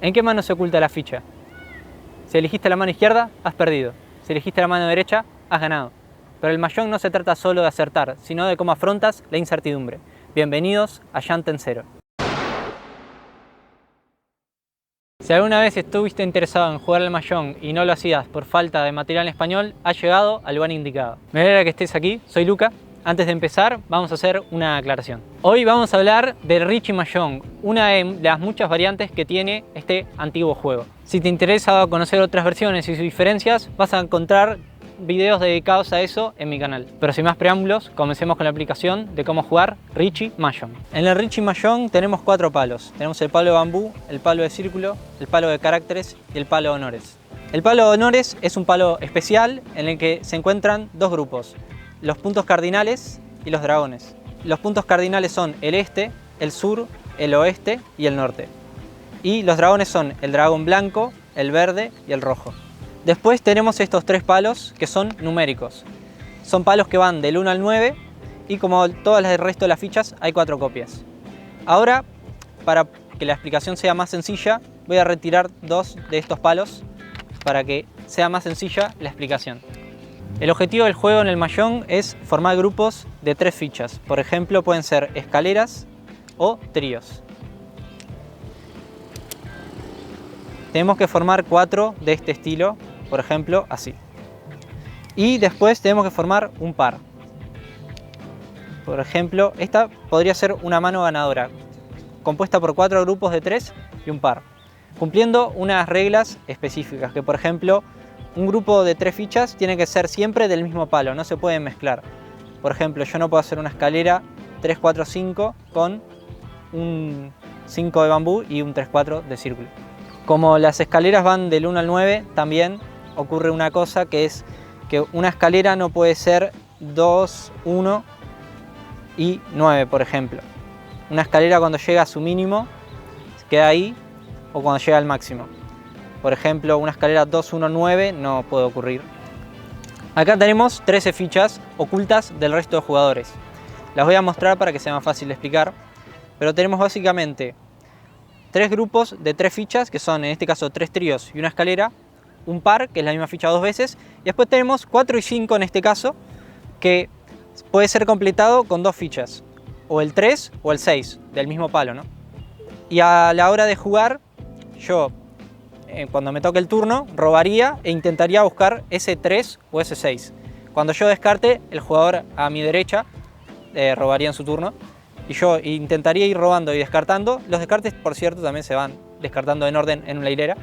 ¿En qué mano se oculta la ficha? Si elegiste la mano izquierda, has perdido. Si elegiste la mano derecha, has ganado. Pero el Mahjong no se trata solo de acertar, sino de cómo afrontas la incertidumbre. Bienvenidos a Shanten Zero. Si alguna vez estuviste interesado en jugar al Mahjong y no lo hacías por falta de material en español, has llegado al lugar indicado. Me alegra que estés aquí, soy Luca. Antes de empezar, vamos a hacer una aclaración. Hoy vamos a hablar del Richie Mahjong, una de las muchas variantes que tiene este antiguo juego. Si te interesa conocer otras versiones y sus diferencias, vas a encontrar videos dedicados a eso en mi canal. Pero sin más preámbulos, comencemos con la aplicación de cómo jugar Richie Mahjong. En el Richie Mahjong tenemos 4 palos. Tenemos el palo de bambú, el palo de círculo, el palo de caracteres y el palo de honores. El palo de honores es un palo especial en el que se encuentran dos grupos: los puntos cardinales y los dragones. Los puntos cardinales son el este, el sur, el oeste y el norte. Y los dragones son el dragón blanco, el verde y el rojo. Después tenemos estos 3 palos que son numéricos. Son palos que van del 1 al 9 y como todas las del resto de las fichas hay 4 copias. Ahora, para que la explicación sea más sencilla, voy a retirar 2 de estos palos para que sea más sencilla la explicación. El objetivo del juego en el Mahjong es formar grupos de 3 fichas. Por ejemplo, pueden ser escaleras o tríos. Tenemos que formar 4 de este estilo, por ejemplo, así. Y después tenemos que formar un par. Por ejemplo, esta podría ser una mano ganadora, compuesta por 4 grupos de 3 y un par, cumpliendo unas reglas específicas, que por ejemplo, un grupo de 3 fichas tiene que ser siempre del mismo palo, no se pueden mezclar. Por ejemplo, yo no puedo hacer una escalera 3, 4, 5 con un 5 de bambú y un 3, 4 de círculo. Como las escaleras van del 1 al 9, también ocurre una cosa, que es que una escalera no puede ser 2, 1 y 9, por ejemplo. Una escalera cuando llega a su mínimo queda ahí, o cuando llega al máximo. Por ejemplo, una escalera 2, 1, 9 no puede ocurrir. Acá tenemos 13 fichas ocultas del resto de jugadores. Las voy a mostrar para que sea más fácil de explicar, pero tenemos básicamente 3 grupos de 3 fichas, que son en este caso 3 tríos y una escalera, un par, que es la misma ficha 2 veces, y después tenemos 4 y 5 en este caso, que puede ser completado con 2 fichas, o el 3 o el 6, del mismo palo, ¿no? Y a la hora de jugar, yo, cuando me toque el turno, robaría e intentaría buscar ese 3 o ese 6. Cuando yo descarte, el jugador a mi derecha robaría en su turno, y yo intentaría ir robando y descartando. Los descartes, por cierto, también se van descartando en orden en una hilera,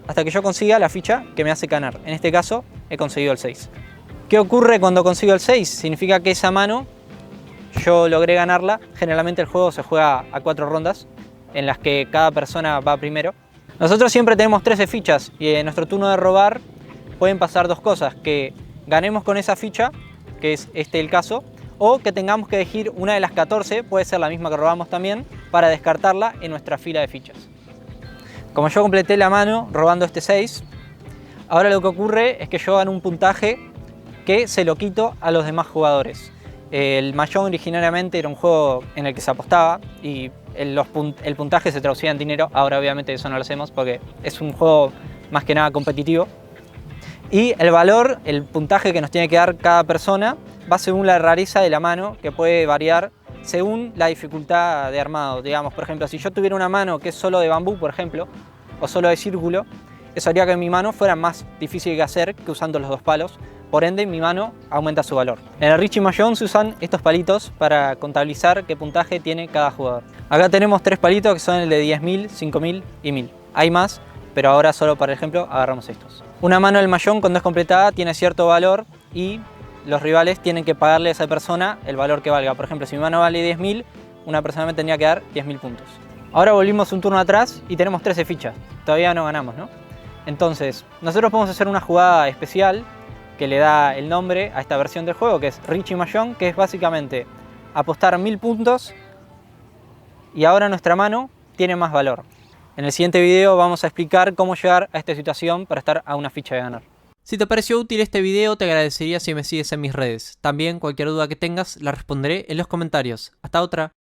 hasta que yo consiga la ficha que me hace ganar. En este caso, he conseguido el 6. ¿Qué ocurre cuando consigo el 6? Significa que esa mano yo logré ganarla. Generalmente el juego se juega a 4 rondas, en las que cada persona va primero. Nosotros siempre tenemos 13 fichas y en nuestro turno de robar pueden pasar 2 cosas: que ganemos con esa ficha, que es el caso, o que tengamos que elegir una de las 14, puede ser la misma que robamos también, para descartarla en nuestra fila de fichas. Como yo completé la mano robando este 6, ahora lo que ocurre es que yo gano un puntaje que se lo quito a los demás jugadores. El Mahjong originariamente era un juego en el que se apostaba y el puntaje se traducía en dinero. Ahora obviamente eso no lo hacemos porque es un juego más que nada competitivo. Y el valor, el puntaje que nos tiene que dar cada persona, va según la rareza de la mano, que puede variar según la dificultad de armado. Digamos, por ejemplo, si yo tuviera una mano que es solo de bambú, por ejemplo, o solo de círculo, eso haría que mi mano fuera más difícil de hacer que usando los 2 palos. Por ende, mi mano aumenta su valor. En el Richie Mahjong se usan estos palitos para contabilizar qué puntaje tiene cada jugador. Acá tenemos 3 palitos que son el de 10.000, 5.000 y 1.000. Hay más, pero ahora solo para ejemplo agarramos estos. Una mano del Mahjong cuando es completada tiene cierto valor y los rivales tienen que pagarle a esa persona el valor que valga. Por ejemplo, si mi mano vale 10.000, una persona me tendría que dar 10.000 puntos. Ahora volvimos un turno atrás y tenemos 13 fichas. Todavía no ganamos, ¿no? Entonces, nosotros podemos hacer una jugada especial que le da el nombre a esta versión del juego, que es Richie Mahjong, que es básicamente apostar 1000 puntos y ahora nuestra mano tiene más valor. En el siguiente video vamos a explicar cómo llegar a esta situación para estar a una ficha de ganar. Si te pareció útil este video, te agradecería si me sigues en mis redes. También cualquier duda que tengas la responderé en los comentarios. Hasta otra.